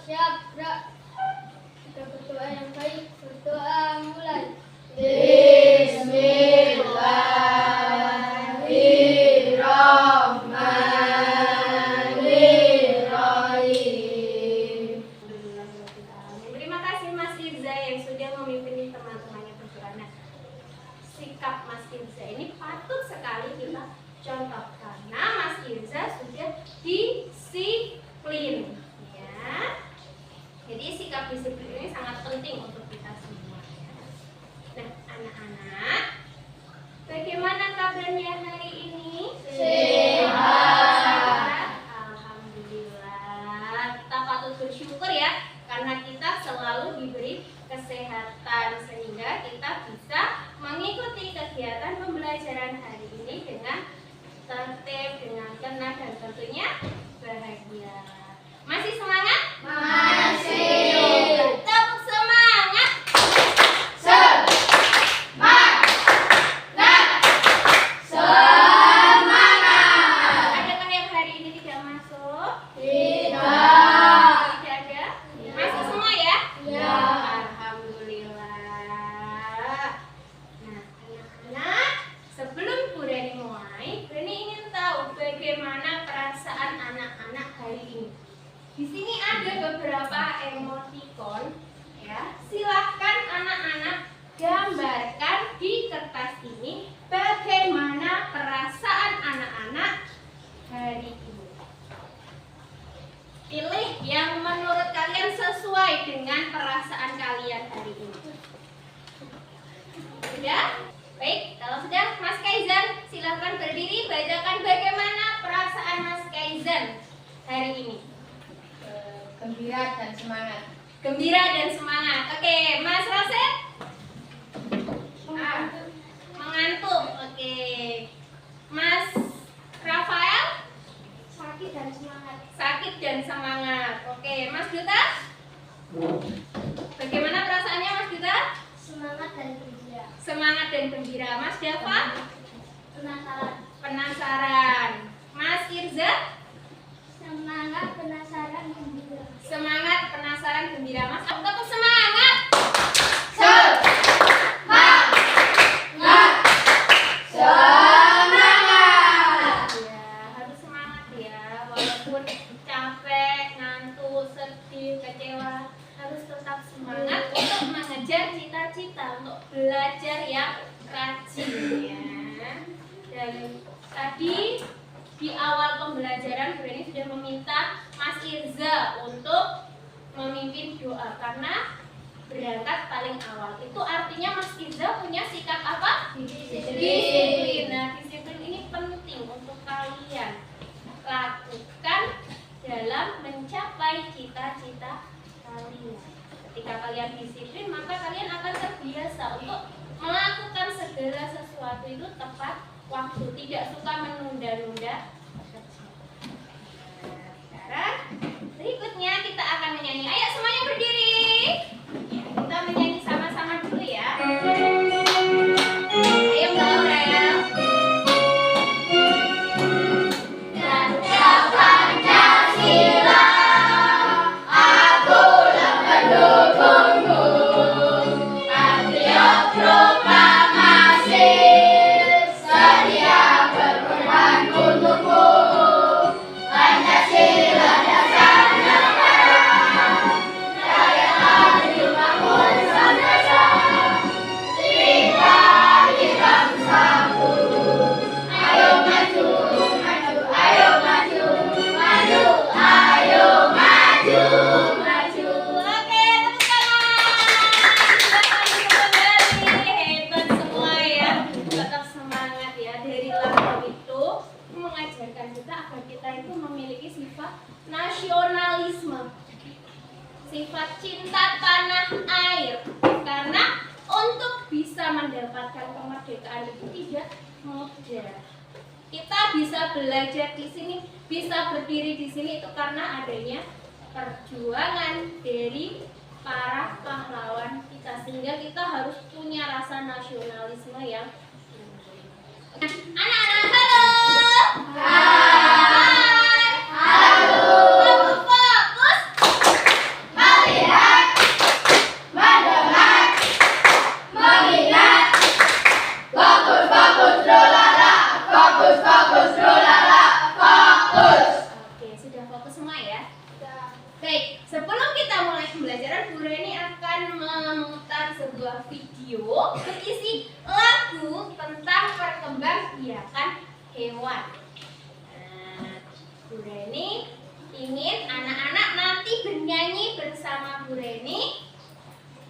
Siap, gerak. Kita berdoa yang baik. Berdoa mulai. Bismillahirrahmanirrahim. Terima kasih Mas Irza yang sudah memimpin teman-temannya berdoa. Nah, sikap Mas Irza ini patut sekali kita contoh karena Mas Irza sudah disiplin, ya. Jadi sikap disiplin ini sangat penting untuk kita semua. Ya. Nah, anak-anak, bagaimana kabarnya hari ini? Sehat. Alhamdulillah. Kita patut bersyukur ya, karena kita selalu diberi kesehatan sehingga kita bisa mengikuti kegiatan pembelajaran hari ini dengan tertib, dengan tenang dan tentunya bahagia. Masih semangat? Masih. Yuk, tepuk semangat. Adakah yang hari ini tidak masuk? Tidak. Tidak ada? Masuk semua ya? Ya. Alhamdulillah. Nah, anak-anak, sebelum Burani mulai, Burani ingin tahu bagaimana perasaan anak-anak hari ini. Di sini ada beberapa emoticon, ya. Silahkan anak-anak gambarkan di kertas ini bagaimana perasaan anak-anak hari ini. Pilih yang menurut kalian sesuai dengan perasaan kalian hari ini. Sudah? Baik, kalau sudah, Mas Kaizan, silahkan berdiri, bacakan bagaimana perasaan Mas Kaizan hari ini. Gembira dan semangat. Gembira dan semangat. Oke, Mas Rasid? Mengantuk. Oke. Mas Rafael? Sakit dan semangat. Sakit dan semangat. Oke, Mas Duta? Bagaimana perasaannya Mas Duta? Semangat dan gembira. Semangat dan gembira. Mas Dava? Penasaran. Penasaran. Mas Irza? Semangat, penasaran, gembira. Semangat, penasaran, gembira. Mas tepuk semangat. Ya, harus semangat ya. Walaupun capek, ngantuk, sedih, kecewa, harus tetap semangat untuk mengejar cita-cita, untuk belajar yang rajin ya. Dan tadi di awal pembelajaran Burani sudah meminta Mas Irza untuk memimpin doa karena berangkat paling awal. Itu artinya Mas Irza punya sikap apa? Disiplin. Nah, disiplin ini penting untuk kalian lakukan dalam mencapai cita-cita kalian. Ketika kalian disiplin, maka kalian akan terbiasa untuk melakukan segala sesuatu itu tepat waktu, tidak suka menunda-nunda. Sekarang berikutnya kita akan menyanyi. Ayo semuanya berdiri. Ya, kita menyanyi sama-sama dulu ya. Ayo Mbak Aurel. Sifat cinta tanah air, karena untuk bisa mendapatkan kemerdekaan itu tidak mudah. Kita bisa belajar di sini, bisa berdiri di sini itu karena adanya perjuangan dari para pahlawan kita, sehingga kita harus punya rasa nasionalisme yang tinggi. Anak-anak, halo. Hai. Halo. Fokus. pembelajaran Bu Reni akan memutar sebuah video berisi lagu tentang perkembangbiakan hewan. Nah, Bu Reni ingin anak-anak nanti bernyanyi bersama Bu Reni,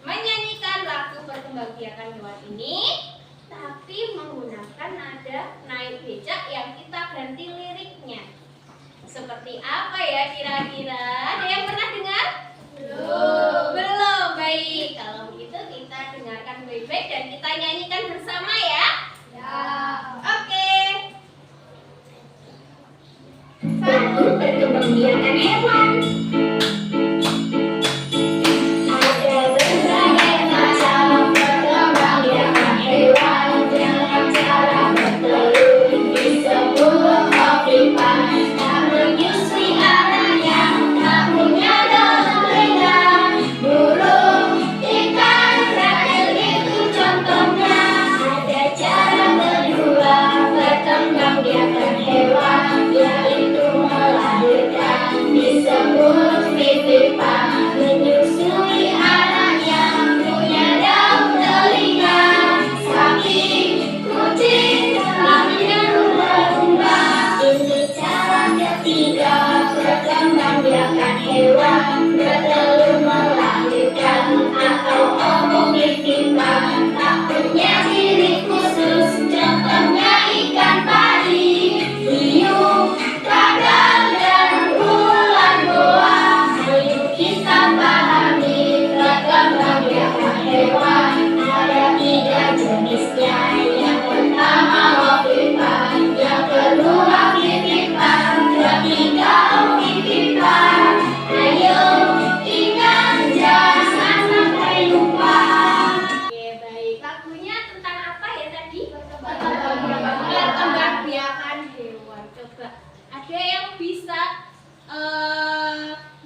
menyanyikan lagu perkembangbiakan hewan ini, tapi menggunakan nada naik becak yang kita ganti liriknya. Seperti apa ya kira-kira? Ada yang pernah dengar? Belum. Baik, kalau begitu kita dengarkan baik-baik dan kita nyanyikan bersama ya. Oke. Satu, perkembangbiakan hewan.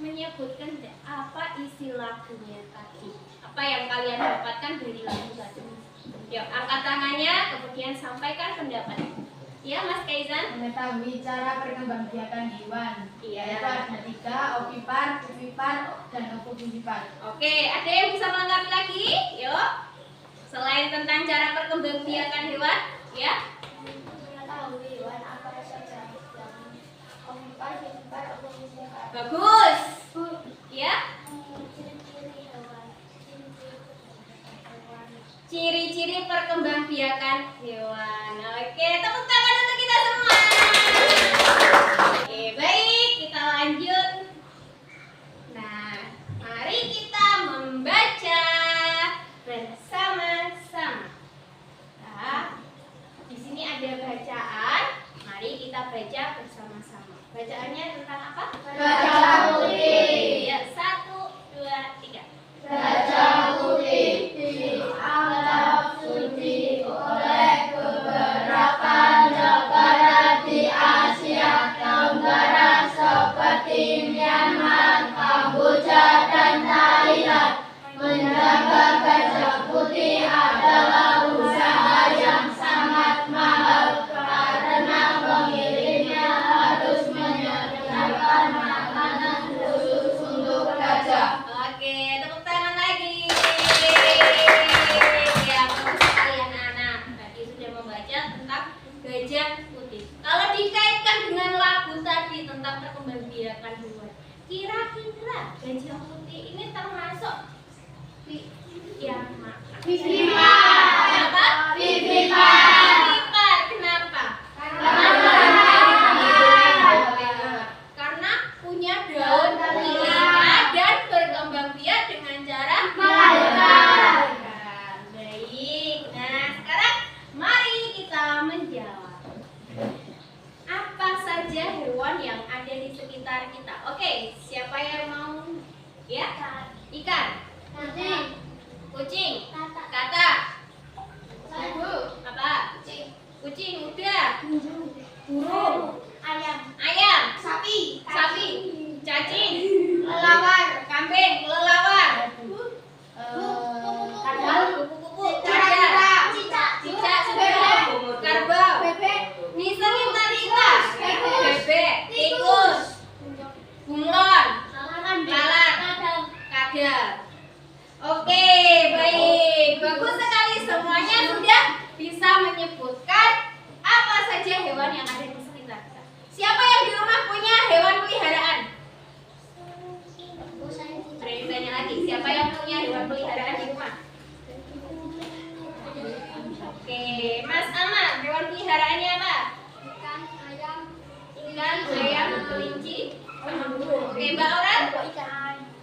Menyebutkan apa isi lagunya tadi, apa yang kalian dapatkan dari lagu tadi. Yuk, angkat tangannya, kemudian sampaikan pendapat. Ya, Mas Kaizan? Mengetahui cara perkembangbiakan hewan. Iya. Yaitu ada 3, ovipar, vivipar, dan ovovivipar. Oke, ada yang bisa melengkapi lagi? Yuk. Selain tentang cara perkembangbiakan hewan, ya? Mengetahui hewan apa saja yang ovipar, vivipar, ovovivipar. Bagus. Ya? Ciri-ciri hewan. Ciri-ciri perkembangbiakan hewan. Oke, tepuk tangan untuk kita semua. Oke, baik, kita lanjut. Nah, mari kita membaca bersama-sama. Nah, di sini ada bacaan. Mari kita baca bersama-sama. Bacaannya tentang apa? Gajah putih. Ya, 1, 2, 3. Gajah putih dianggap suci oleh beberapa negara di Asia Tenggara seperti Myanmar, Kamboja, dan Thailand. Menjaga gajah putih adalah usaha yang sangat mahal karena pengirimnya harus menyediakan makanan khusus untuk gajah. Oke, tepuk tangan lagi. Ya, bagus sekali anak-anak. Tadi sudah membaca tentang gajah putih. Kalau dikaitkan dengan lagu tadi tentang perkembangbiakan hewan, kira-kira gajah putih ini termasuk yang mana? Vivipar. Kenapa? Vivipar. Vivipar. Kenapa? Karena punya daun telinga dan berkembang biak dengan cara melahirkan. Baik. Nah, sekarang mari kita menjawab. Apa saja hewan yang ada di sekitar kita? Oke, siapa yang mau? Ya, ikan, kucing, katak, apa? Kucing udah, burung, ayam, sapi, cacing, Kelelawar. kambing, kelelawar, kupu-kupu, cicak, sudah, kerbau, niseng, tarita, bebek, tikus, bunglon, lalat, kadal, belajar. Oke, baik. Bagus sekali semuanya sudah bisa menyebutkan apa saja hewan yang ada di sekitar kita. Siapa yang di rumah punya hewan peliharaan? Berani tanya lagi, siapa yang punya hewan peliharaan di rumah? Oke, Mas Amar, hewan peliharaannya apa? Ikan, ayam, Ikan, ayam, kelinci. Oke, Mbak Aura?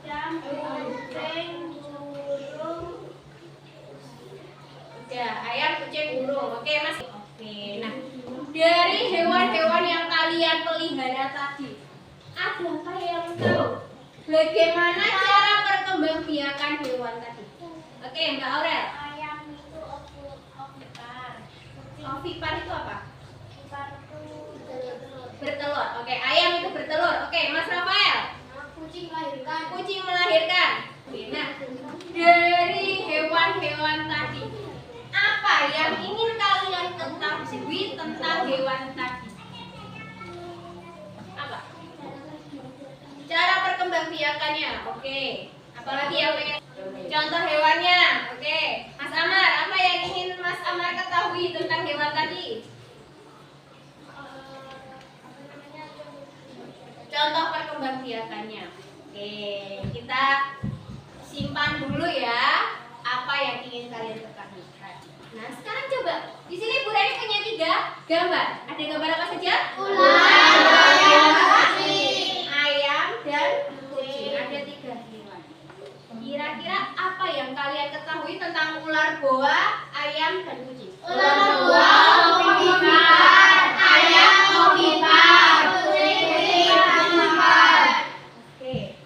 ayam, kucing, burung. Ya, ayam, kucing, burung. Oke, Mas. Oke, nah dari hewan-hewan yang kalian pelihara tadi, adakah yang tahu bagaimana cara perkembangbiakan hewan tadi? Oke, Mbak Aurel. Ayam itu ovipar. Ovipar itu apa? Ovipar itu telur. Bertelur. Oke, ayam itu bertelur. Oke, Mas Rafael. Kucing melahirkan. Kucing melahirkan. Oke, nah dari hewan-hewan tadi, apa yang ingin kalian ketahui tentang hewan tadi? Apa? Cara perkembangbiakannya. Oke. Apalagi yang pengen contoh hewannya. Oke. Mas Amar, apa yang ingin Mas Amar ketahui tentang hewan tadi? Contoh perkembangbiakannya. Oke, kita simpan dulu ya apa yang ingin kalian ketahui. Nah, sekarang coba di sini Bu Reni punya 3 gambar. Ada gambar apa saja? Ular, ayam, dan kucing. Ada 3 hewan. Kira-kira apa yang kalian ketahui tentang ular boa, ayam, dan kucing? ular boa, ovipar, ayam ovipar, kucing ovipar. Oke.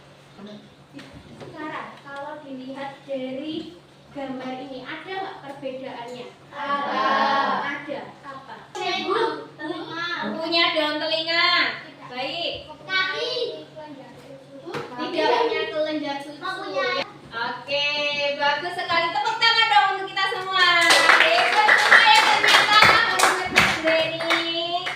Sekarang kalau dilihat dari gambar ini, ada nggak perbedaannya? Ada. Apa? Punya daun telinga. Baik. Kaki. Tidak punya kelenjar susu. Oke, bagus sekali. Tepuk tangan dong untuk kita semua. Hebat semua ya ternyata menurut Reni.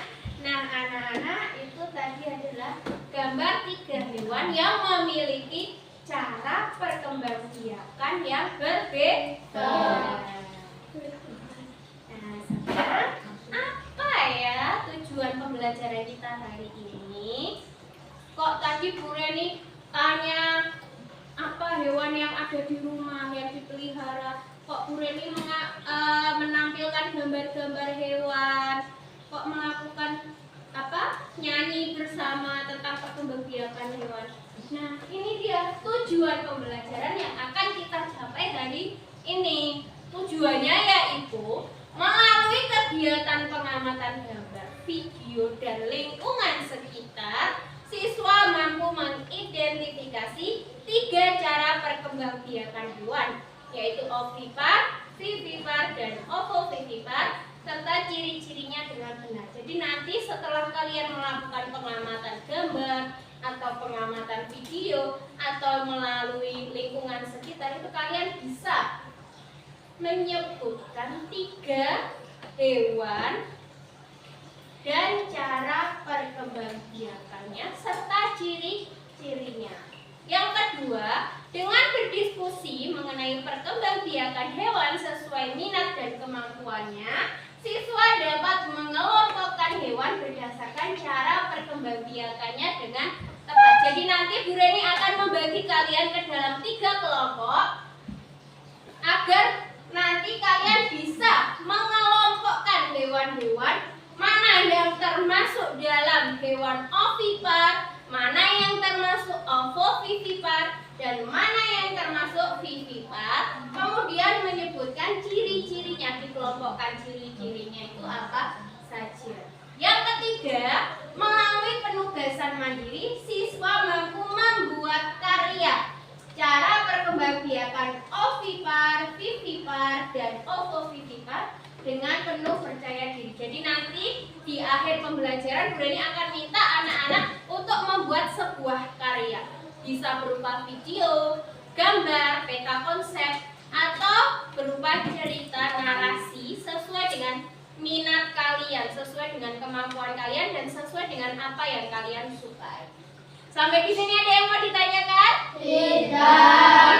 Nah, anak-anak, itu tadi adalah gambar 3 hewan yang memiliki cara perkembangbiakan yang berbeda. Nah, sekarang apa ya tujuan pembelajaran kita hari ini? Kok tadi Bu Reni tanya apa hewan yang ada di rumah yang dipelihara? Kok Bu Reni menampilkan gambar-gambar hewan? Kok melakukan nyanyi bersama tentang perkembangbiakan hewan? Nah, ini dia tujuan pembelajaran yang akan kita capai hari ini. Tujuannya yaitu melalui kegiatan pengamatan gambar, video, dan lingkungan sekitar, siswa mampu mengidentifikasi 3 cara perkembangbiakan hewan, yaitu ovipar, vivipar, dan ovovivipar, serta ciri-cirinya dengan benar. Jadi nanti setelah kalian melakukan pengamatan gambar atau pengamatan video atau melalui lingkungan sekitar, itu kalian bisa menyebutkan 3 hewan dan cara perkembangbiakannya serta ciri-cirinya. Yang kedua, dengan berdiskusi mengenai perkembangbiakan hewan sesuai minat dan kemampuannya, siswa dapat mengelompokkan hewan berdasarkan cara perkembangbiakannya dengan tepat. Jadi nanti Bu Reni akan membagi kalian ke dalam 3 kelompok agar nanti kalian bisa mengelompokkan hewan-hewan mana yang termasuk dalam hewan ovipar, mana yang termasuk ovovivipar, dan mana yang termasuk vivipar. Kemudian menyebutkan ciri-cirinya, dikelompokkan ciri-cirinya itu apa saja. Yang ketiga, melalui penugasan mandiri, siswa mampu membuat karya cara perkembangbiakan ovipar, vivipar, dan ovovivipar dengan penuh percaya diri. Jadi nanti di akhir pembelajaran Bu Reni akan minta anak-anak untuk membuat sebuah karya. Bisa berupa video, gambar, peta konsep, atau berupa cerita narasi sesuai dengan minat kalian, sesuai dengan kemampuan kalian, dan sesuai dengan apa yang kalian sukai. Sampai di sini ada yang mau ditanyakan? Tidak.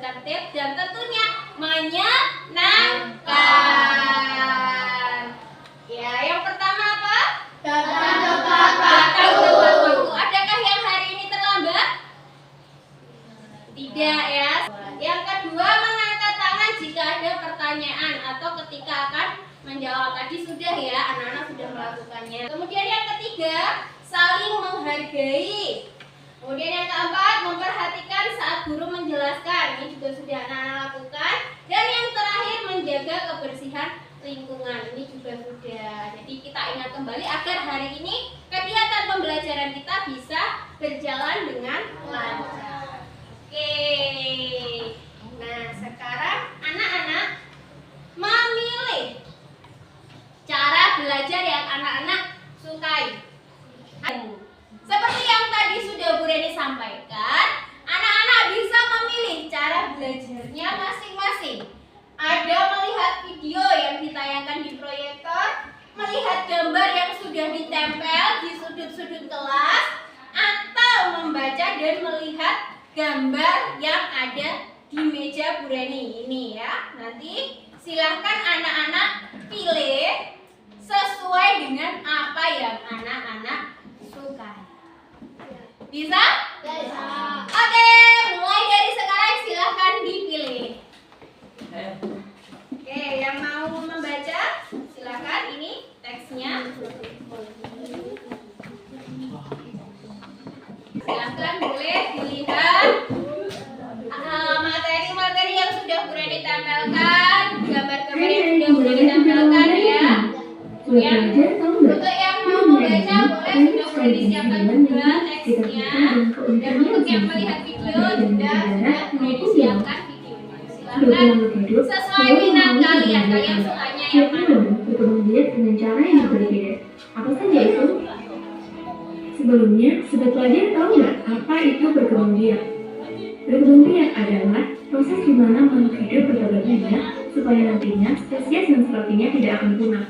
tertib, dan tentunya menyenangkan. Ya, yang pertama apa? Datang tepat Datang tepat waktu. Adakah yang hari ini terlambat? Tidak ya. Yang kedua, mengangkat tangan jika ada pertanyaan atau ketika akan menjawab. Tadi sudah ya, anak-anak sudah melakukannya. Kemudian yang ketiga, saling menghargai. Kemudian yang keempat, memperhatikan saat guru menjelaskan. Ini juga sudah anak-anak lakukan. Dan yang terakhir, menjaga kebersihan lingkungan. Ini juga sudah. Jadi kita ingat kembali agar hari ini kegiatan pembelajaran kita bisa berjalan dengan lancar. Oke. Nah, sekarang anak-anak memilih cara belajar yang anak-anak sukai. Seperti yang tadi sudah Bu Reni sampaikan, anak-anak bisa memilih cara belajarnya masing-masing. Ada melihat video yang ditayangkan di proyektor, melihat gambar yang sudah ditempel di sudut-sudut kelas, atau membaca dan melihat gambar yang ada di meja Bu Reni ini ya. Nanti silahkan anak-anak pilih sesuai dengan apa yang anak-anak suka. Bisa? Bisa. Oke, mulai dari sekarang silahkan dipilih. Oke, yang mau membaca silahkan, ini teksnya. Silahkan boleh dilihat materi-materi yang sudah Bu Reni tempelkan, gambar-gambar yang sudah Bu Reni tempelkan ya. Untuk yang mau membaca boleh sudah Bu Reni siapkan juga teksnya. Dan untuk yang melihat video juga sudah Bu Reni siapkan videonya. Silahkan sesuai minat kalian, kalian sukanya yang mana? Berkembang biak dengan cara yang berbeda. Apa saja itu? Sebelumnya, sobat pelajar tahu nggak apa itu berkembang biak? Berkembang biak adalah proses di mana makhluk hidup berkembang biak supaya nantinya spesies dan sepertinya tidak akan punah.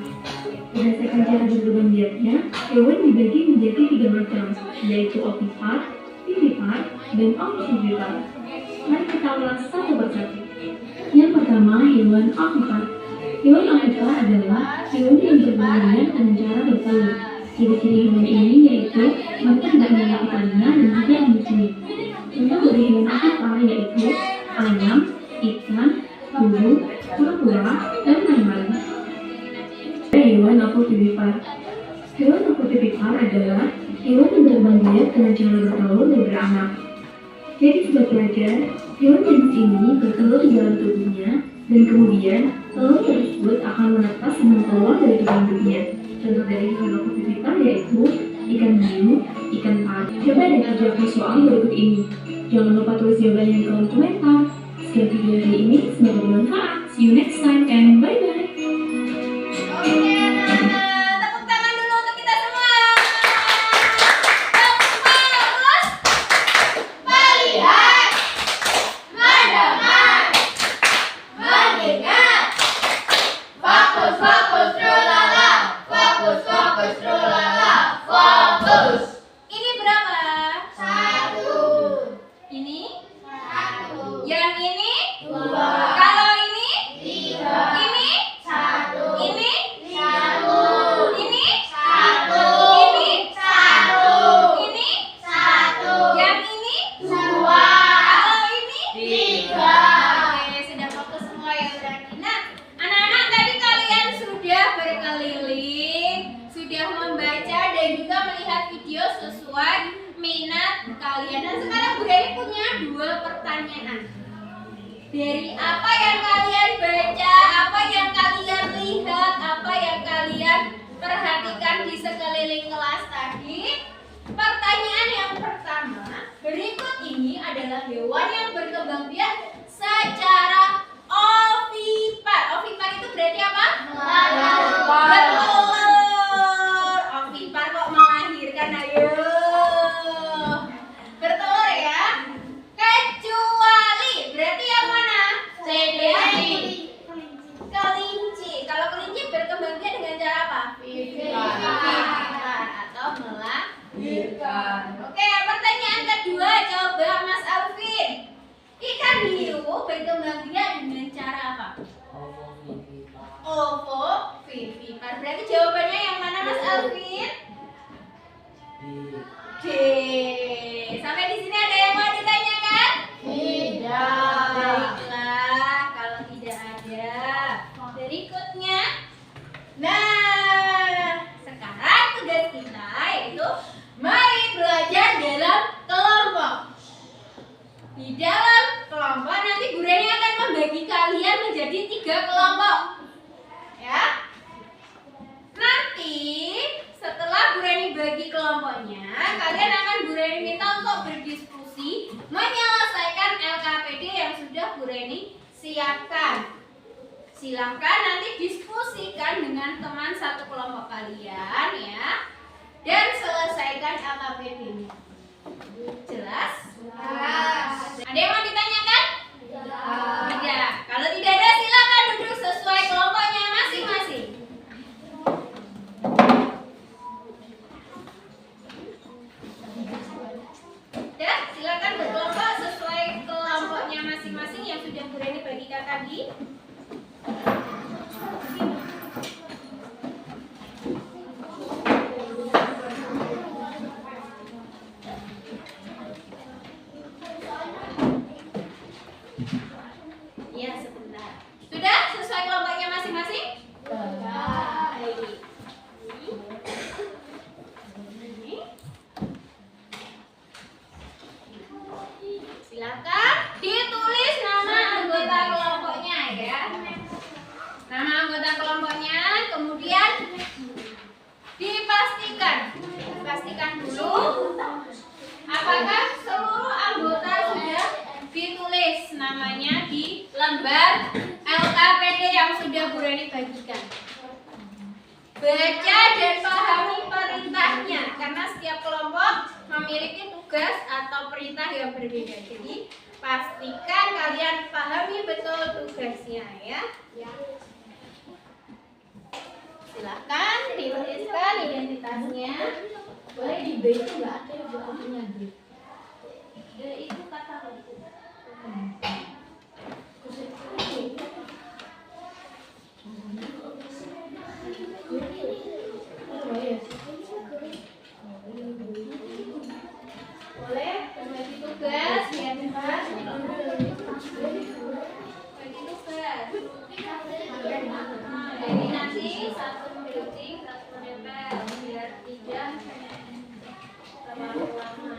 Berdasarkan cara berkembang biaknya, hewan dibagi menjadi 3 macam, yaitu ovipar, vivipar, dan omnivipar. Mari kita ulas satu persatu. Yang pertama, hewan ovipar. Hewan ovipar adalah hewan yang berkembang biak dengan cara bertelur. Ciri-ciri hewan ini yaitu mereka tidak memiliki telinga dan tidak menyusui. Contoh dari hewan ovipar yaitu ayam, ikan, burung, kura-kura, dan lain-lain. Hewan ovovivipar. Hewan ovovivipar adalah hewan yang berkembang biak dengan cara bertelur dan beranak. Jadi sobat pelajar, hewan jenis ini bertelur di dalam tubuhnya dan kemudian telur tersebut akan menetas dan keluar dari tubuh induknya. Contoh dari hewan ovovivipar yaitu ikan hiu, ikan pari. Coba deh kerjakan soal berikut ini. Jangan lupa tulis jawabannya di kolom komentar. Sekian video hari ini, semoga bermanfaat. See you next time and bye-bye. Oke anak-anak, tepuk tangan dulu untuk kita semua. Bagus. Melihat, mendengar, mengingat. Fokus, fokus, trulala. Fokus, fokus, trulala. Fokus. Ini berapa? 1, Ini? 1, Yang ini? 2, Kalau ini? 3, Ini? 1, Ini? 1, Ini? 1, Ini? 1, Ini? 1, Yang ini? 2, Kalau ini? 3. Oke, sudah fokus semua ya berarti. Nah, anak-anak tadi kalian sudah berkeliling, sudah membaca dan juga melihat video sesuai minat kalian. Dan sekarang Bu Reni punya 2 pertanyaan. Dari apa yang kalian baca, apa yang kalian lihat, apa yang kalian perhatikan di sekeliling kelas tadi, pertanyaan yang pertama, berikut ini adalah hewan yang berkembang biak secara ovipar. Ovipar itu berarti apa? Bertelur. Ovipar kok melahirkan, ayo. Bertelur ya. Kecuali berarti yang mana? Kelinci. Kelinci. Kalau kelinci berkembang biak dengan cara apa? Vivipar atau melahirkan. Oke, pertanyaan kedua, coba Mas Alvin. Ikan hiu menjadi 3 kelompok. Ya. Nanti setelah Bu Reni bagi kelompoknya, kalian akan Bu Reni minta untuk berdiskusi menyelesaikan LKPD yang sudah Bu Reni siapkan. Silahkan nanti diskusikan dengan teman satu kelompok kalian ya, dan selesaikan LKPD-nya. Jelas? Ada yang mau ditanyakan? Tidak. Kalau tidak ada, silakan duduk sesuai kelompoknya masing-masing. Ya, silakan berkelompok sesuai kelompoknya masing-masing yang sudah Bu Reni bagikan tadi. Ya, sebentar. Sudah sesuai kelompoknya masing-masing? Baik. Silakan ditulis nama anggota kelompoknya ya. Nama anggota kelompoknya, kemudian dipastikan dulu apakah seluruh anggota sudah ditulis namanya di lembar LKPD yang sudah Bu Reni bagikan. Baca dan pahami perintahnya karena setiap kelompok memiliki tugas atau perintah yang berbeda. Jadi pastikan kalian pahami betul tugasnya ya. Silakan dituliskan identitasnya. Boleh di B itu nggak ada yang bukunya D. D itu kata buku. Boleh bagi tugas ya teman. Bagi tugas. Jadi nanti satu memiliki, satu menempel biar tidak terlalu lama.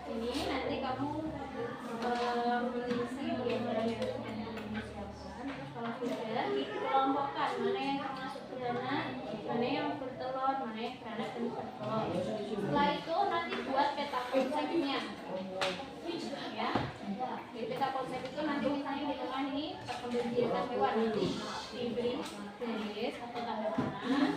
Ini nanti kamu mengisi diagram yang disiapkan. Kalau sudah dikelompokkan mana yang termasuk beranak, mana yang bertelur, mana yang beranak dan bertelur. Setelah itu nanti buat peta konsepnya. Ya. Di peta konsep itu nanti misalnya di tengah ini perkembangan hewan nanti diberi garis atau tanda panah.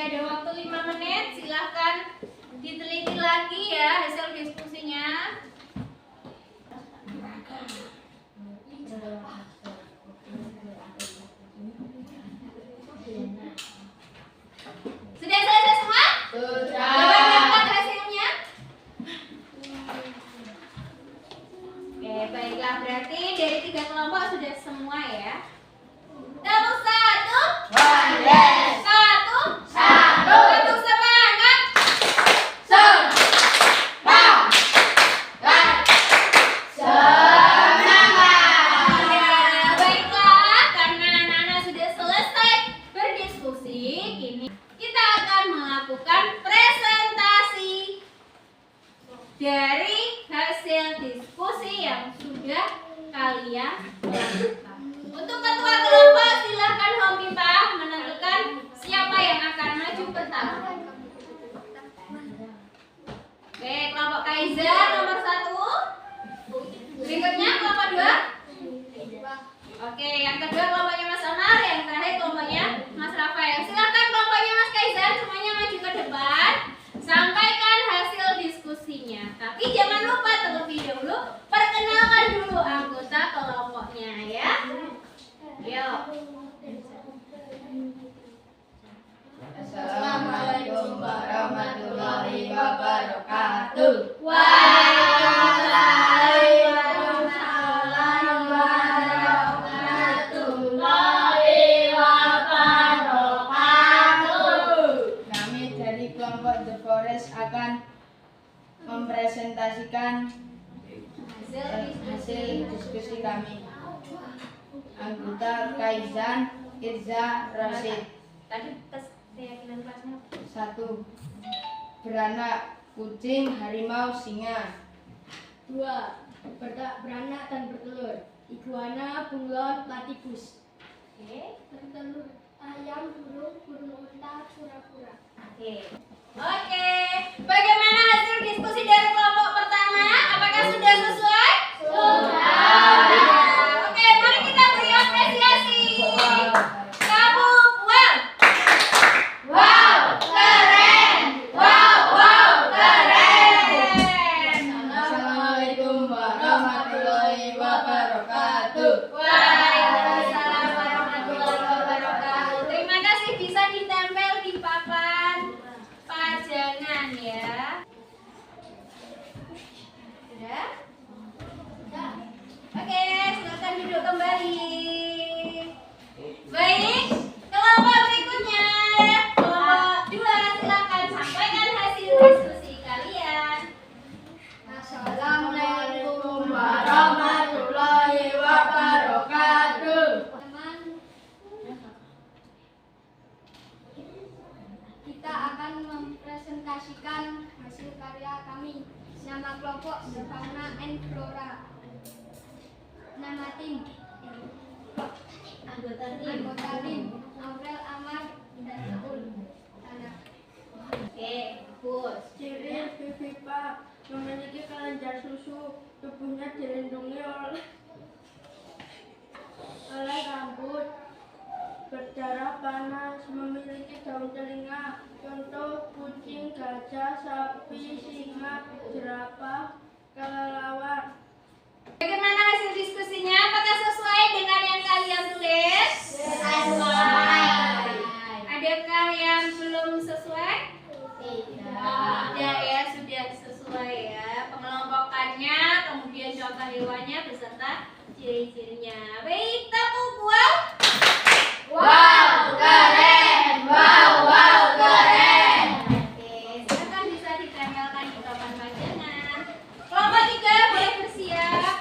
Ada waktu 5 menit, silahkan diteliti lagi ya hasil diskusinya. Sudah selesai semua? Sudah. Coba lihat hasilnya. Oke, baiklah, berarti dari 3 kelompok sudah semua ya. Tepuk satu. Wonderland. Satu. Satu. Tepuk semangat. Ya, baiklah, karena anak-anak sudah selesai berdiskusi, kini kita akan melakukan presentasi dari hasil diskusi yang sudah kalian lakukan. Untuk ketua kelompok silahkan Homipah menentukan siapa yang akan maju pertama. Oke, kelompok Kaiser nomor 1. Berikutnya kelompok 2. Oke, yang kedua kelompoknya Mas Amar, yang terakhir kelompoknya Mas Rafael. Silakan kelompoknya Mas Kaiser semuanya maju ke depan. Sampaikan hasil diskusinya. Tapi jangan lupa terlebih dahulu perkenalkan dulu anggota kelompoknya ya. Yuk. Assalamualaikum warahmatullahi wabarakatuh. Waalaikumsalam warahmatullahi presentasikan hasil diskusi kami. Anggota Kaizan Irza Rasid. Tadi tes keyakinan kelasnya. 1. Beranak kucing, harimau, singa. 2. Beranak dan bertelur. Iguana, bunglon, platypus. Oke. Bertelur ayam, burung, burung unta, kura-kura. Oke. Bagaimana hasil diskusi dari kelompok pertama? Apakah sudah sesuai? Sudah. Oke, mari kita beri apresiasi. Kamu wow. Wow, keren. Wow, keren. Assalamualaikum warahmatullahi wabarakatuh. Waalaikumsalam warahmatullahi wabarakatuh. Terima kasih, bisa ditempel di papan pajangan ya. Sudah? Oke, silakan duduk kembali. Baik, kelompok berikutnya. Kelompok 2, silakan sampaikan hasil diskusi kalian. Assalamualaikum warahmatullahi wabarakatuh. Teman, kita akan mempresentasikan hasil karya kami. Nama kelompok Fauna and Flora. Nama tim Anggota tim Aurel, Amar, dan Saul. Tanah. Oke, bagus. Ciri Vivipa memiliki kelenjar susu, tubuhnya dilindungi oleh rambut, berdarah panas, memiliki daun telinga. Contoh kucing, gajah, sapi, singa, jerapah, kelelawar. Bagaimana hasil diskusinya? Apakah sesuai dengan yang kalian tulis? Sesuai. Adakah yang belum sesuai? Tidak. Ya, sudah sesuai ya. Pengelompokannya, kemudian contoh hewannya beserta ciri-cirinya. Baik, tepuk wow. Wow, keren. Wow, keren. Oke, silakan bisa ditempelkan di papan pajangan. Kelompok 3 boleh bersiap.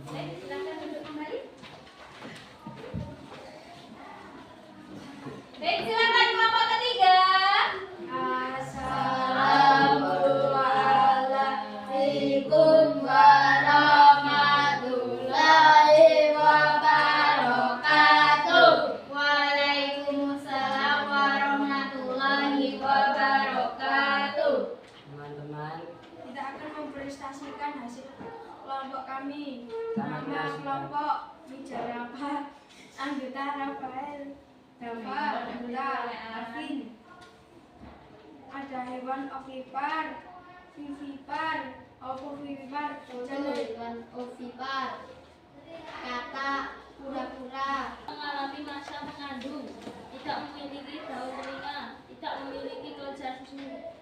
Baik, silakan duduk kembali. Baik, silakan kelompok ketiga. Assalamualaikum warahmatullahi wabarakatuh. Waalaikumsalam warahmatullahi wabarakatuh. Teman-teman, Kita akan mempresentasikan hasil kelompok kami. Nama kelompok Mijarapa, anggota Rafael, Dava, anggota Alvin. Ada hewan ovipar, vivipar, ovovivipar, hewan ovipar. Kata kura-kura. Mengalami masa mengandung, tidak memiliki daun telinga, tidak memiliki kelenjar susu.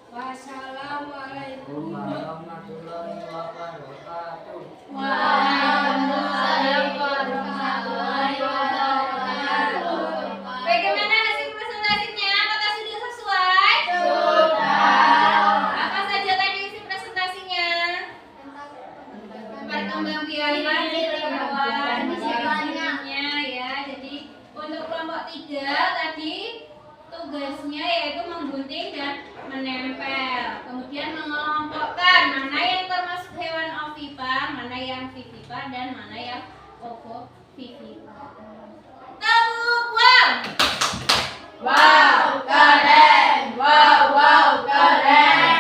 Wassalamualaikum warahmatullahi wabarakatuh. warahmatullahi wabarakatuh. Bagaimana hasil presentasinya? Apakah sudah sesuai? Sudah. Apa saja tadi isi presentasinya? Perkembangbiakan hewan ciri-cirinya ya. Jadi untuk kelompok 3 tadi tugasnya yaitu menggunting dan menempel. Kemudian mengelompokkan mana yang termasuk hewan ovipar, mana yang vivipar, dan mana yang ovovivipar. Tepuk wow. Wow, keren. Wow, keren.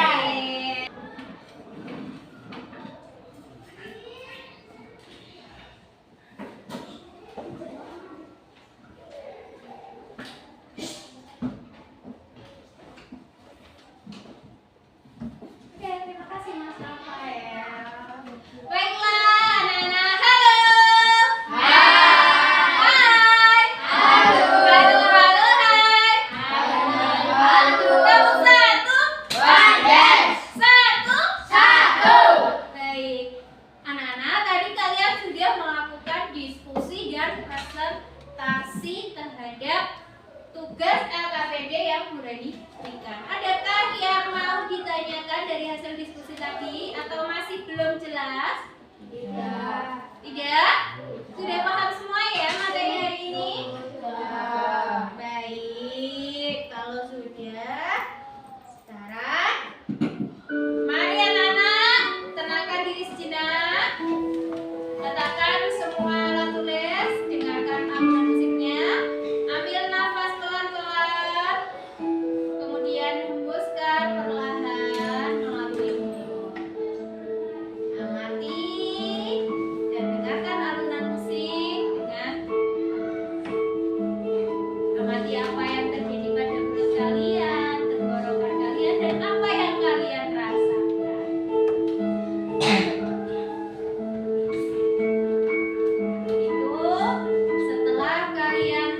Oke, terima kasih Mas Rafael. Baiklah, anak-anak, halo. Hai. terhadap tugas LKPD yang sudah diberikan. Adakah yang mau ditanyakan dari hasil diskusi tadi atau masih belum jelas? Tidak. Tidak? Sudah paham semua ya materi hari ini? Sudah. Baik, kalau sudah, sekarang mari anak-anak tenangkan diri sejenak. Letakkan semua alat tulis, dengarkan alunan musiknya. Ambil nafas pelan-pelan, kemudian hembuskan perlahan melalui mulut. Amati dan dengarkan alunan musik dengan amati apa yang terjadi pada mulut kalian, tenggorokan kalian, dan apa yang kalian rasakan. Itu setelah kalian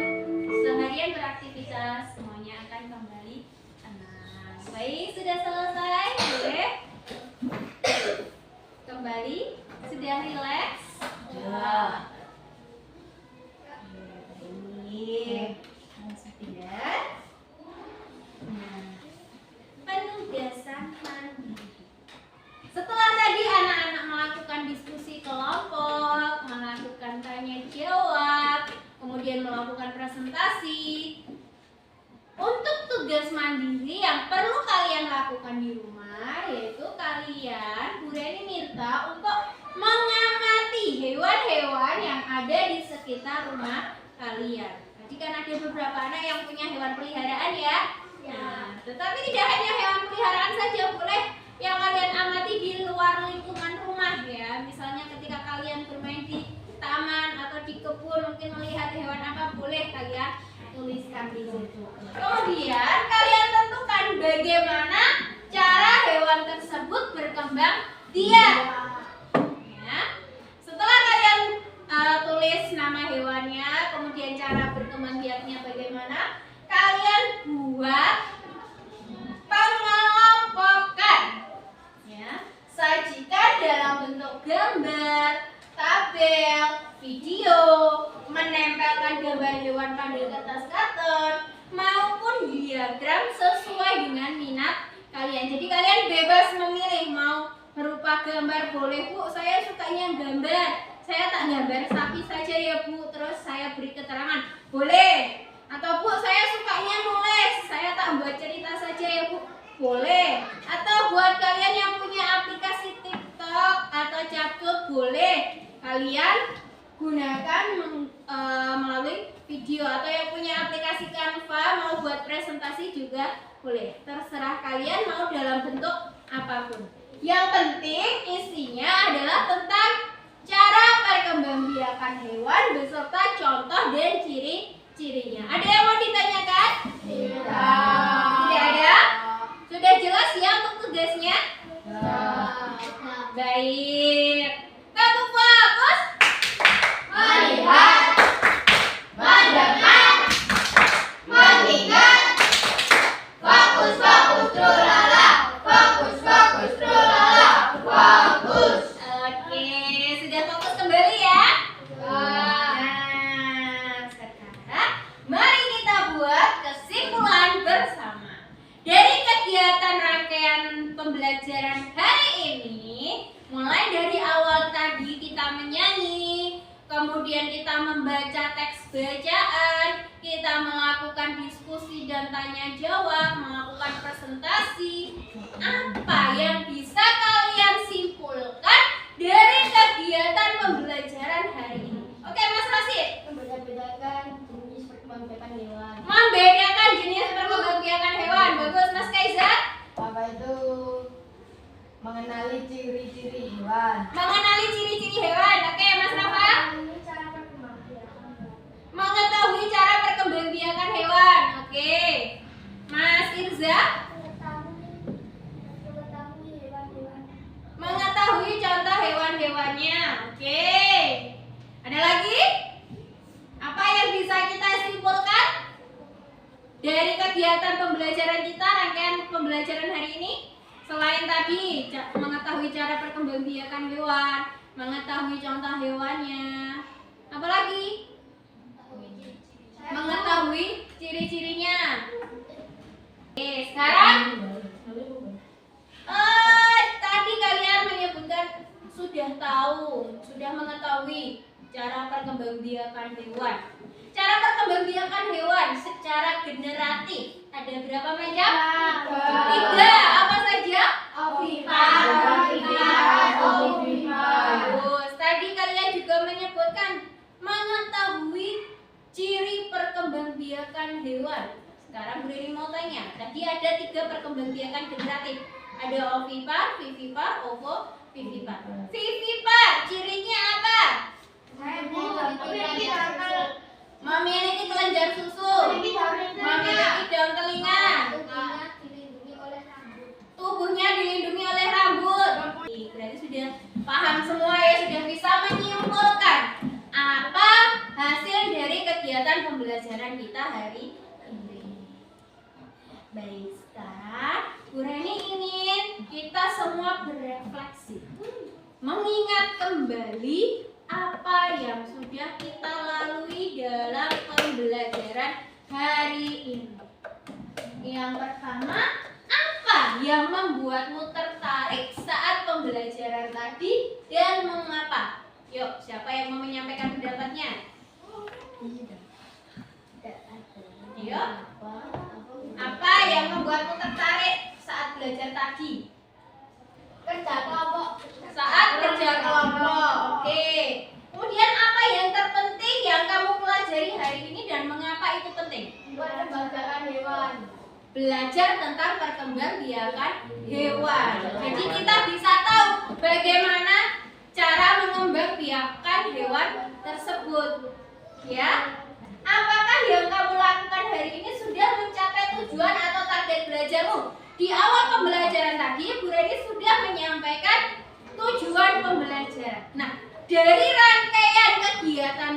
seharian beraktivitas, semuanya akan kembali tenang. Baik, sudah selesai? Boleh kembali? Sudah rileks? Sudah. Baik. Sudah. Nah, penugasan mandiri. Setelah tadi anak-anak melakukan diskusi kelompok, melakukan tanya jawab, kemudian melakukan presentasi. Untuk tugas mandiri yang perlu kalian lakukan di rumah, yaitu kalian, Bu Reni minta untuk mengamati hewan-hewan yang ada di sekitar rumah kalian. Tadi kan ada beberapa anak yang punya hewan peliharaan ya. Nah, tetapi tidak hanya hewan peliharaan saja, boleh yang kalian amati di luar lingkungan rumah ya. Misalnya ketika kalian bermain di taman atau di kebun, mungkin melihat hewan apa, boleh kalian tuliskan di situ. Kemudian kalian tentukan bagaimana cara hewan tersebut berkembang biak. Ya. Setelah kalian tulis nama hewannya, kemudian cara berkembang biaknya bagaimana, kalian buat pengelompokan. Ya, sajikan dalam bentuk gambar, tabel, video, menempelkan gambar hewan pada kertas karton, maupun diagram sesuai dengan minat kalian. Jadi kalian bebas memilih, mau berupa gambar boleh, Bu, saya sukanya gambar, saya tak gambar sapi saja ya Bu, terus saya beri keterangan, boleh. Atau Bu, saya sukanya nulis, saya tak buat cerita saja ya Bu, boleh. Atau buat kalian yang punya aplikasi TikTok atau Capcut, boleh kalian gunakan melalui video. Atau yang punya aplikasi Canva mau buat presentasi juga boleh. Terserah kalian mau dalam bentuk apapun. Yang penting isinya adalah tentang cara perkembangbiakan hewan beserta contoh dan ciri-cirinya. Ada yang mau ditanyakan? Tidak ada? Sudah jelas ya untuk tugasnya? Baik. Kamu fokus. Melihat, mendengar, mengingat. Fokus, fokus, trulala. Fokus, fokus, trulala. Fokus. Oke, sudah fokus kembali ya? Nah, sekarang mari kita buat kesimpulan bersama. Dari kegiatan rangkaian pembelajaran hari ini, mulai dari awal tadi kita menyanyi, kemudian kita membaca teks bacaan, kita melakukan diskusi dan tanya jawab, melakukan presentasi. Apa yang bisa kalian simpulkan dari kegiatan pembelajaran hari ini? Oke, Mas Rasid. Membeda-bedakan jenis perkembangbiakan hewan. Membedakan jenis perkembangbiakan hewan. Bagus, Mas Kaiza. Apa itu? Mengenali ciri-ciri hewan. Mengenali ciri-ciri hewan. Oke, Mas Rafa. Ini cara perkembangbiakan hewan. Mengetahui cara perkembangbiakan hewan. Oke. Mas Irza. Mengetahui hewan-hewan. Mengetahui contoh hewan-hewannya. Oke. Ada lagi? Apa yang bisa kita simpulkan dari kegiatan pembelajaran kita, rangkaian pembelajaran hari ini? Selain tadi mengetahui cara perkembangbiakan hewan, mengetahui contoh hewannya, apa lagi? mengetahui ciri-cirinya. Oke, sekarang tadi kalian menyebutkan sudah tahu, sudah mengetahui cara perkembangbiakan hewan. Cara perkembangbiakan hewan secara generatif ada berapa macam? 3. Apa saja? Bagus. Tadi kalian juga menyebutkan mengetahui ciri perkembangbiakan hewan. Sekarang Bu Reni mau tanya, tadi ada 3 perkembangbiakan generatif. Ada ovipar, vivipar, ovovivipar. Vivipar, cirinya apa? Memiliki kelenjar susu, memiliki daun telinga, tubuhnya dilindungi oleh rambut. Berarti sudah paham semua ya, sudah bisa menyimpulkan apa hasil dari kegiatan pembelajaran kita hari ini. Baik, sekarang Bu Reni ingin kita semua berefleksi, mengingat kembali apa yang sudah kita lalui dalam pembelajaran hari ini. Yang pertama, apa yang membuatmu tertarik saat pembelajaran tadi dan mengapa? Yuk, siapa yang mau menyampaikan pendapatnya? Yuk. Apa yang membuatmu tertarik saat belajar tadi? Kerja kelompok. Saat kerja kelompok. Oke. Kemudian apa yang terpenting yang kamu pelajari hari ini dan mengapa itu penting? Perkembangbiakan hewan. Belajar tentang perkembangbiakan hewan. Jadi kita bisa tahu bagaimana cara mengembangbiakan hewan tersebut. Ya. Apakah yang kamu lakukan hari ini sudah mencapai tujuan atau target belajarmu? Di awal pembelajaran tadi, Bu Reni sudah menyampaikan tujuan pembelajaran. Nah, dari rangkaian kegiatan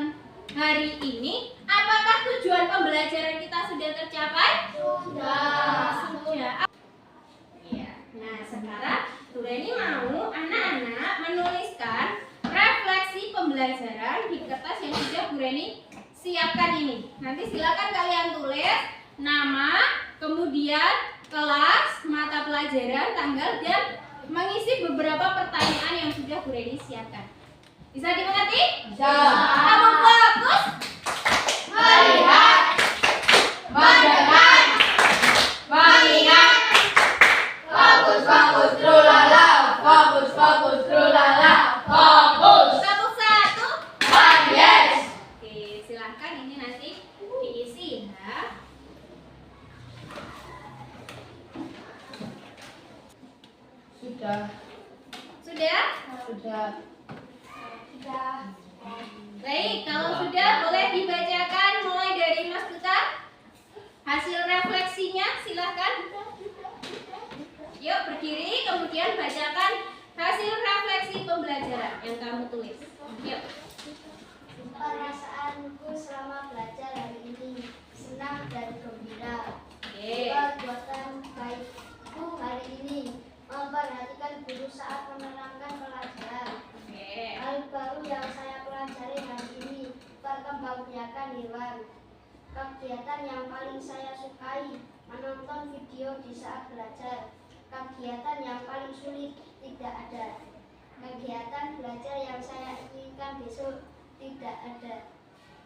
hari ini, apakah tujuan pembelajaran kita sudah tercapai? Sudah. Ya. Nah, sekarang Bu Reni mau anak-anak menuliskan refleksi pembelajaran di kertas yang sudah Bu Reni siapkan ini. Nanti silakan kalian tulis nama, kemudian kelas, mata pelajaran, tanggal, dan mengisi beberapa pertanyaan yang sudah Bu Reni siapkan. Bisa dimengerti? Bisa. Kamu fokus Melihat, mendengar, mengingat. Fokus, trulala. Fokus, trulala. Fokus. Kamu 1. Yes. Oke, silahkan ini nanti diisi ya. Sudah? Baik, kalau sudah boleh dibacakan mulai dari Mas Duta. Hasil refleksinya silahkan. Yuk berdiri, kemudian bacakan hasil refleksi pembelajaran yang kamu tulis. Yuk. Perasaanku selama belajar hari ini senang dan gembira. Oke. Perbuatan baikku hari ini memperhatikan guru saat menerangkan pelajaran. Oke. Hal baru yang saya pelajari hari ini perkembangbiakan hewan. Kegiatan yang paling saya sukai menonton video di saat belajar. Kegiatan yang paling sulit tidak ada. Kegiatan belajar yang saya inginkan besok tidak ada.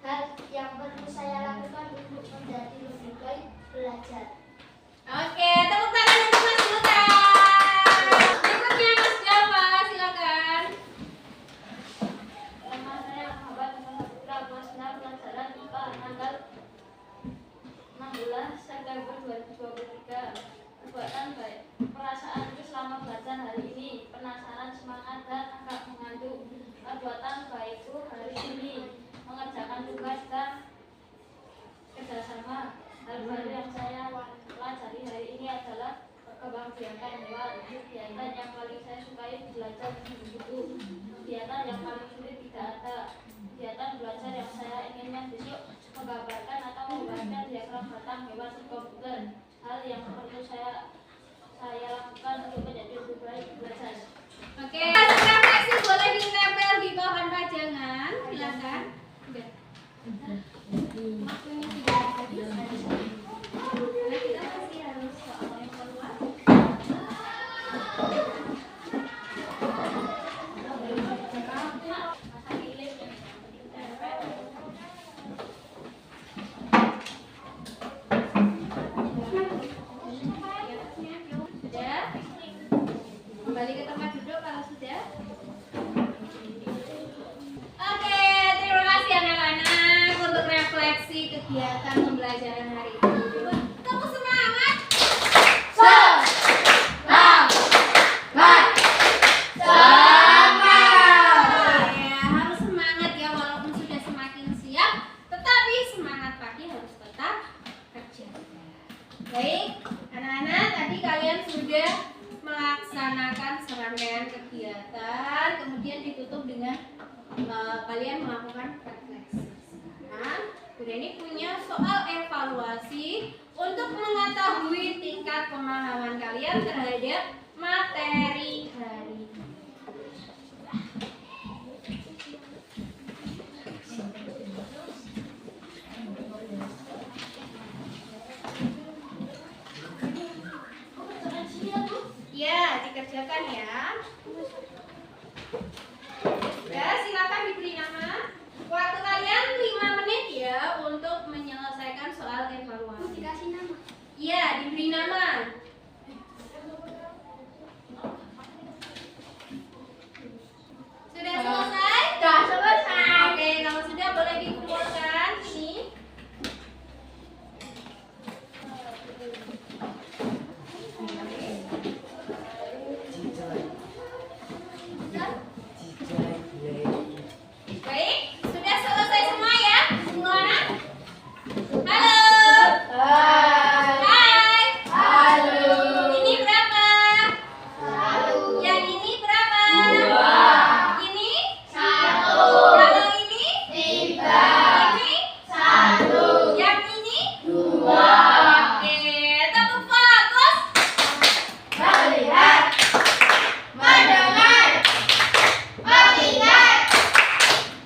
Hal yang perlu saya lakukan untuk menjadi lebih baik belajar. Oke, tepuk tangan untuk Mas Duta. Berikutnya Mas Java, silakan. Nama saya Muhammad Putra Masna, pelajaran IPA tanggal 16 September 2023. Perbuatan baik. Perasaanku selama belajar hari ini penasaran, semangat, dan agak mengantuk. Perbuatan baikku hari ini mengerjakan tugas dan kerjasama. Hal baru yang saya pelajari hari ini adalah perkembangbiakan hewan. Kegiatan yang paling saya sukai belajar begitu. Kegiatan yang paling sulit tidak ada. Kegiatan belajar yang saya inginkan besok menggambarkan atau membaca diagram batang hewan di komputer. Hal yang perlu saya lakukan untuk menjadi lebih baik belajar. Oke, refleksi boleh ditempel di bahan pajangan, silakan. Udah. Waktunya sudah habis. Karena kita masih harus soal evaluasi. Sudah? Kembali ke tempat duduk kalau sudah. Oke, terima kasih anak-anak untuk refleksi kegiatan pembelajaran hari ini. Kamu semangat? Ya, harus semangat ya walaupun sudah semakin siap, tetapi semangat pagi harus tetap kerja. Baik, anak-anak, tadi kalian sudah melaksanakan serangkaian kegiatan, kemudian ditutup dengan kalian melakukan refleksi. Nah, kemudian ini punya soal evaluasi untuk mengetahui tingkat pemahaman kalian terhadap materi hari ini. Ya, dikerjakan ya. Ya, silakan diberi nama. Waktu kalian 5 menit ya untuk menyelesaikan soal evaluasi. Dikasih nama. Iya, diberi nama. Sudah selesai? Sudah selesai. Oke, kalau sudah boleh dikumpulkan ini. Baik, sudah selesai semua ya? Semua anak? Halo. Hai. Ini berapa? Yang ini berapa? Ini? Kalau ini? Ini? Yang ini? Oke, tepuk fokus. Melihat, mendengar, mengingat.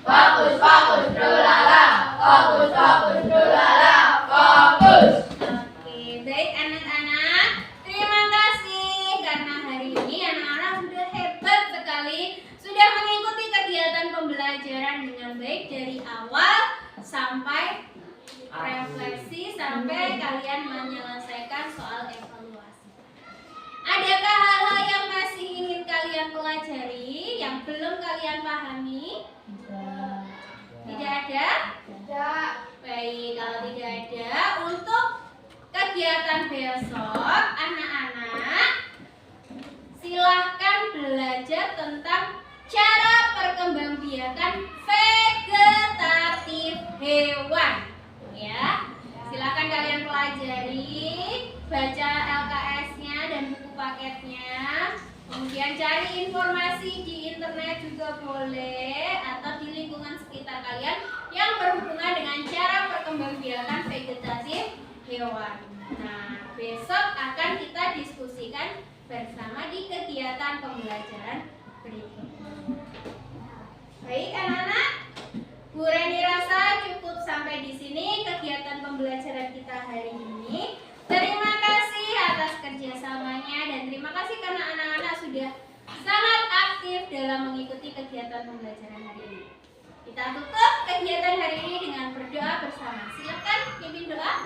Fokus, fokus, dolala. Fokus, fokus, dolala. Fokus. Oke, baik anak-anak. Terima kasih karena hari ini anak-anak sudah hebat sekali, sudah mengikuti kegiatan pembelajaran dengan baik dari awal sampai refleksi sampai kalian menyelesaikan soal evaluasi. Adakah hal-hal yang masih ingin kalian pelajari, yang belum kalian pahami? Tidak ada? Tidak. Baik, kalau tidak ada, untuk kegiatan besok, anak-anak silahkan belajar tentang cara perkembangbiakan vegetatif hewan. Ya, silahkan kalian pelajari, baca LKS-nya dan buku paketnya. Kemudian cari informasi di internet juga boleh, atau di lingkungan sekitar kalian yang berhubungan dengan cara perkembangbiakan vegetatif hewan. Nah, besok akan kita diskusikan bersama di kegiatan pembelajaran berikutnya. Baik anak-anak, Bu Reni rasa cukup sampai di sini kegiatan pembelajaran kita hari ini. Terima kasih atas kerjasamanya dan terima kasih karena anak-anak sudah sangat aktif dalam mengikuti kegiatan pembelajaran hari ini. Kita tutup kegiatan hari ini dengan berdoa bersama. Silakan pimpin doa.